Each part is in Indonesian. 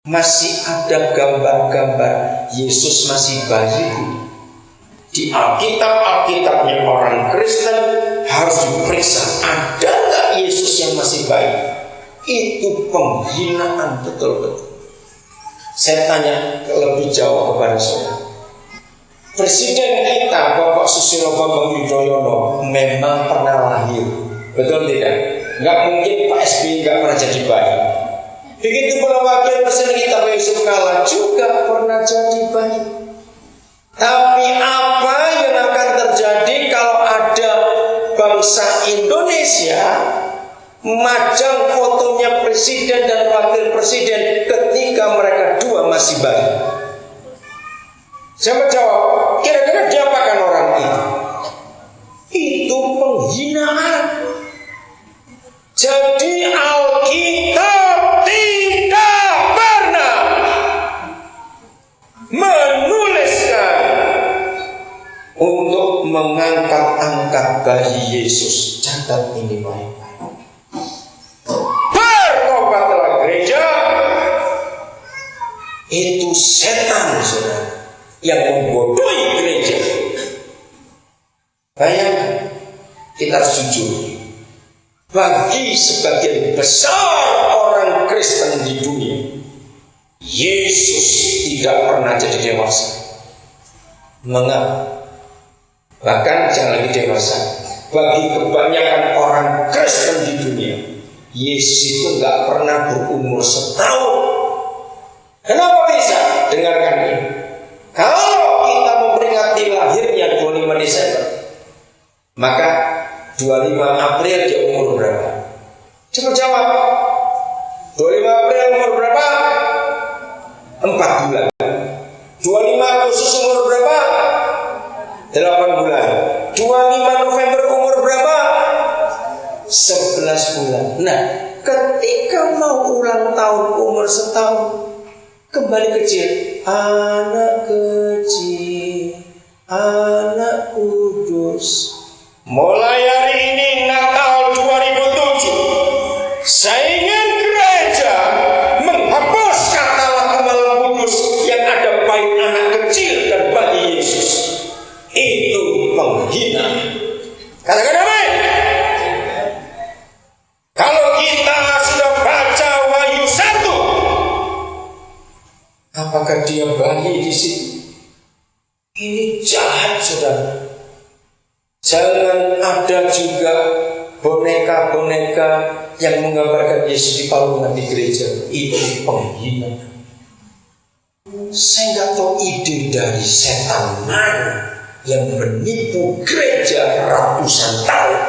masih ada gambar-gambar Yesus masih bayi. Di Alkitab-Alkitabnya orang Kristen harus diperiksa, ada nggak Yesus yang masih bayi? Itu penghinaan betul-betul. Saya tanya lebih jauh kepada saudara. Presiden kita Bapak Susilo Bambang Yudhoyono memang pernah lahir, betul tidak? Nggak mungkin Pak SBY nggak pernah jadi bayi. Begitu pula wakil presiden kita Pak Yusuf Kalla juga pernah jadi bayi. Tapi apa yang akan terjadi kalau ada bangsa Indonesia majang fotonya presiden dan wakil presiden ketika mereka dua masih bayi? Saya menjawab, kira-kira diapakan orang itu? Itu penghinaan. Jadi Alkitab tidak pernah menuliskan untuk mengangkat-angkat bayi Yesus. Catat ini baik-baik. Bertobatlah gereja. Itu setan, saudara, yang membodohi gereja. Bayangkan, kita harus jujur. Bagi sebagian besar orang Kristen di dunia, Yesus tidak pernah jadi dewasa. Mengapa? Bahkan jangan lagi dewasa. Bagi kebanyakan orang Kristen di dunia, Yesus itu gak pernah berumur setahun. Kenapa bisa? Dengarkan ini. Kalau kita memperingati lahirnya 25 Desember, maka 25 April dia umur berapa? Coba jawab. 25 April umur berapa? 4 bulan. 25 Agustus umur berapa? 8 bulan. 25 November umur berapa? 11 bulan. Nah, ketika mau ulang tahun umur setahun, kembali kecil. Anak kecil, anak kudus. Mulai hari ini Natal 2007, saya ingin gereja menghapus kata lagu kudus yang ada baik anak kecil dan bayi Yesus. Itu menghina. Katakan amin. Kalau kita sudah baca Wahyu 1, apakah dia bayi di situ? Ini jahat, saudara. Jangan ada juga boneka-boneka yang menggambarkan Yesus di palungan di gereja. Itu penghinaan. Saya nggak tahu ide dari setan mana yang menipu gereja ratusan tahun.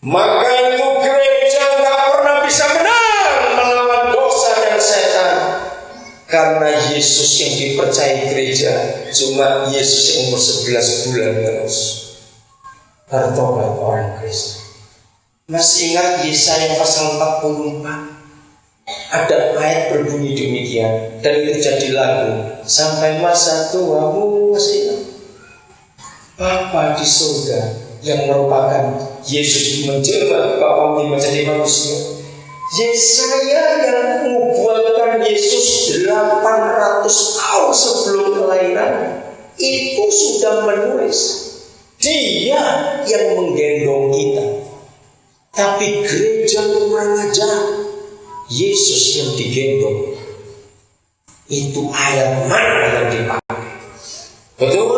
Maka itu gereja nggak pernah bisa menang melawan dosa dan setan. Karena Yesus yang dipercaya gereja cuma Yesus yang umur 11 bulan terus. Bertobat orang Kristen. Masih ingat Yesaya pasal 44? Ada ayat berbunyi demikian, dan itu jadi lagu. Sampai masa tuamu, masih ingat? Bapa di surga yang merupakan Yesus menjelma, Bapa menjadi manusia. Yesaya yang mengubuatkan Yesus 800 tahun sebelum kelahiran itu sudah menulis. Dia yang menggendong kita. Tapi gereja kurang ajar. Yesus yang digendong. Itu ayat mana yang dipakai? Betul?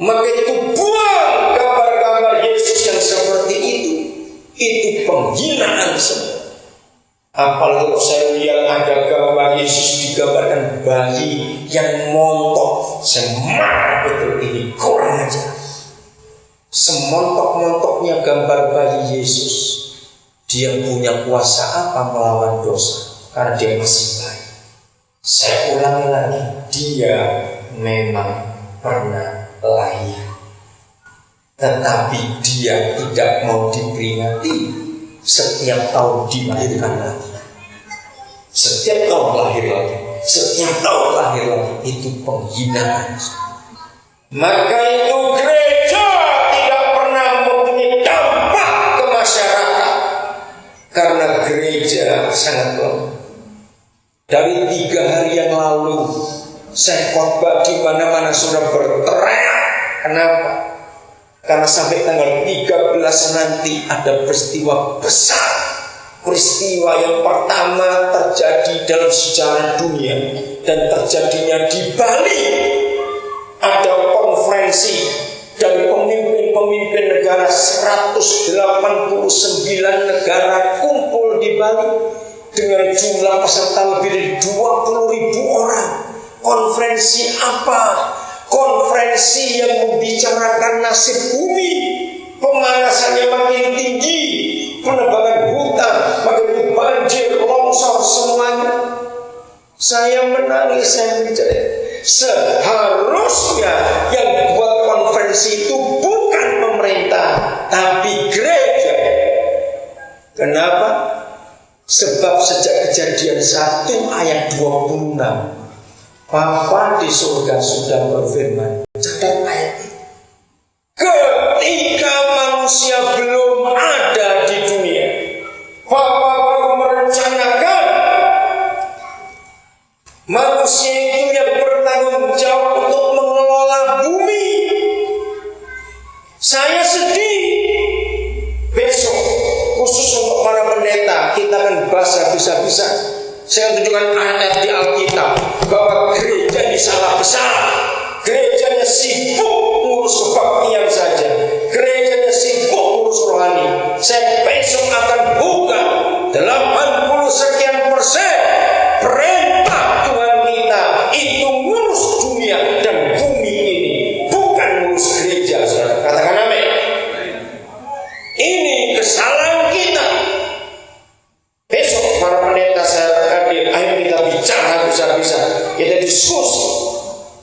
Maka itu buang gambar-gambar Yesus yang seperti itu. Itu penghinaan semua. Apalagi kalau saya lihat ada gambar Yesus digambarkan bayi yang montok. Semangat betul, ini kurang ajar. Semontok-montoknya gambar bayi Yesus. Dia punya kuasa apa melawan dosa? Karena dia masih bayi. Saya ulangi lagi, dia memang pernah lahir, tetapi dia tidak mau diperingati. Setiap tahun dilahirkan lagi, setiap tahun lahir lagi, setiap tahun lahir lagi. Itu penghinaan. Maka itu gereja karena gereja sangat lemah. Dari 3 hari yang lalu saya khotbah di mana-mana sudah berteriak. Kenapa? Karena sampai tanggal 13 nanti ada peristiwa besar. Peristiwa yang pertama terjadi dalam sejarah dunia dan terjadinya di Bali. Ada konferensi dari pemimpin-pemimpin negara, 189 negara kumpul di Bali dengan jumlah peserta lebih dari 20.000 orang. Konferensi apa? Konferensi yang membicarakan nasib bumi. Pemanasannya makin tinggi, penebangan hutan, makin banjir, longsor, semuanya. Saya menangis, saya bicara. Seharusnya yang buat konferensi itu bukan pemerintah, tapi gereja. Kenapa? Sebab sejak Kejadian 1 ayat 26, Bapa di surga sudah berfirman. Catat ayat ini. Ketika manusia belum ada di dunia, Bapa baru merencanakan manusia itu yang bertanggung jawab untuk mengelola bumi. Saya sedih. Besok khusus untuk para pendeta kita akan bahas habis-habisan. Saya tunjukkan ayat di Alkitab bahwa gereja ini salah besar. Gerejanya sibuk ngurus kebaktian saja. Gerejanya sibuk ngurus rohani. Saya besok akan buka 80 sekian persen perintah Tuhan kita itu ngurus dunia dan bumi ini, bukan ngurus gereja. Saudara, katakan amin. Ini kesalahan kita. Besok para pendeta saya hadir. Ayo kita bicara bisa-bisa. Kita diskusi.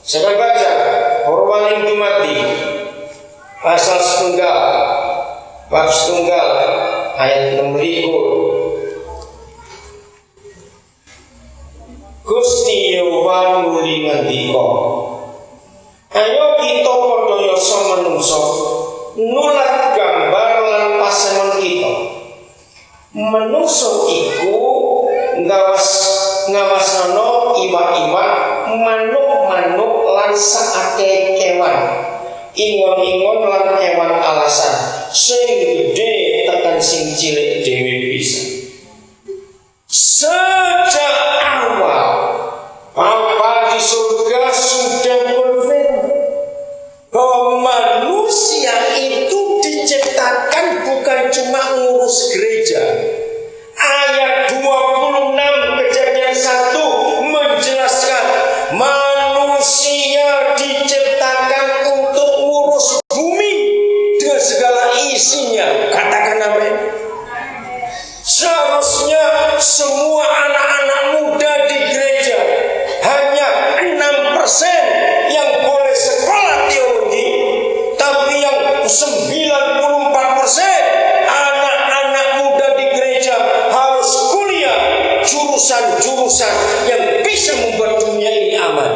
Saya akan baca Hormaning Dumati pasal setunggal, bab setunggal ayat 6. Gusti Yehova nuli ngendika, ayo kita padha yasa manungsa nulat gambar lan pasemon kita. Manungsa iku ngawasana iwak-iwak, manuk-manuk lan saakeh kewan, ingon-ingon lan kewan alasan, sing gedhe tekan sing cilik dhewe bisa. Sejak awal Bapa di surga sudah berfirman bahwa manusia itu diciptakan bukan cuma ngurus gereja. Ayat 26 Kejadian 1 menjelaskan manusia diciptakan untuk ngurus bumi dengan segala isinya. Katakan amin. Seharusnya semua anak-anak muda di gereja hanya 6% yang boleh sekolah teologi, tapi yang 94% anak-anak muda di gereja harus kuliah jurusan-jurusan yang bisa membuat dunia ini aman.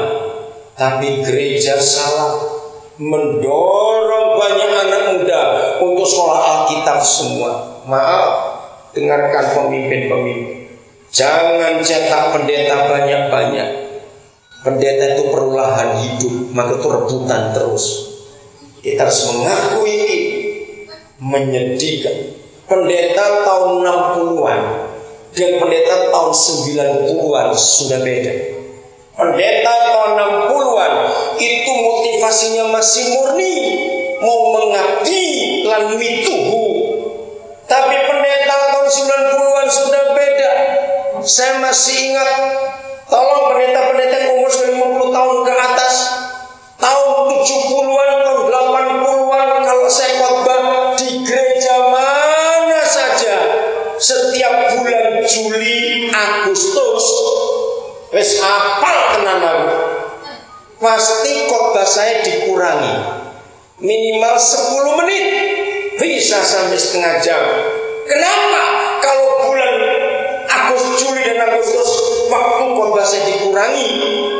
Tapi gereja salah, mendorong banyak anak muda untuk sekolah Alkitab semua. Maaf, dengarkan pemimpin-pemimpin, jangan cetak pendeta banyak-banyak. Pendeta itu perlu lahan hidup, maka itu rebutan terus. Kita harus mengakui ini. Menyedihkan. Pendeta tahun 60-an dan pendeta tahun 90-an sudah beda. Pendeta tahun 60-an itu motivasinya masih murni, mau mengabdi lan mituhu. Tapi pendeta tahun 90-an sudah beda. Saya masih ingat, tolong pendeta-pendeta umur 50 tahun ke atas, tahun 70-an, tahun 80-an, kalau saya khotbah di gereja mana saja, setiap bulan Juli, Agustus, wis hafal tenan aku. Pasti khotbah saya dikurangi minimal 10 menit, bisa sampai setengah jam. Kenapa? Kalau bulan Agustus, Juli dan Agustus waktu khotbah saya dikurangi,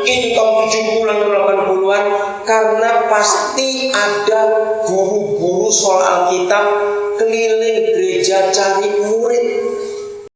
itu tahun 70-an dan 80-an, karena pasti ada guru-guru soal Alkitab keliling gereja cari murid.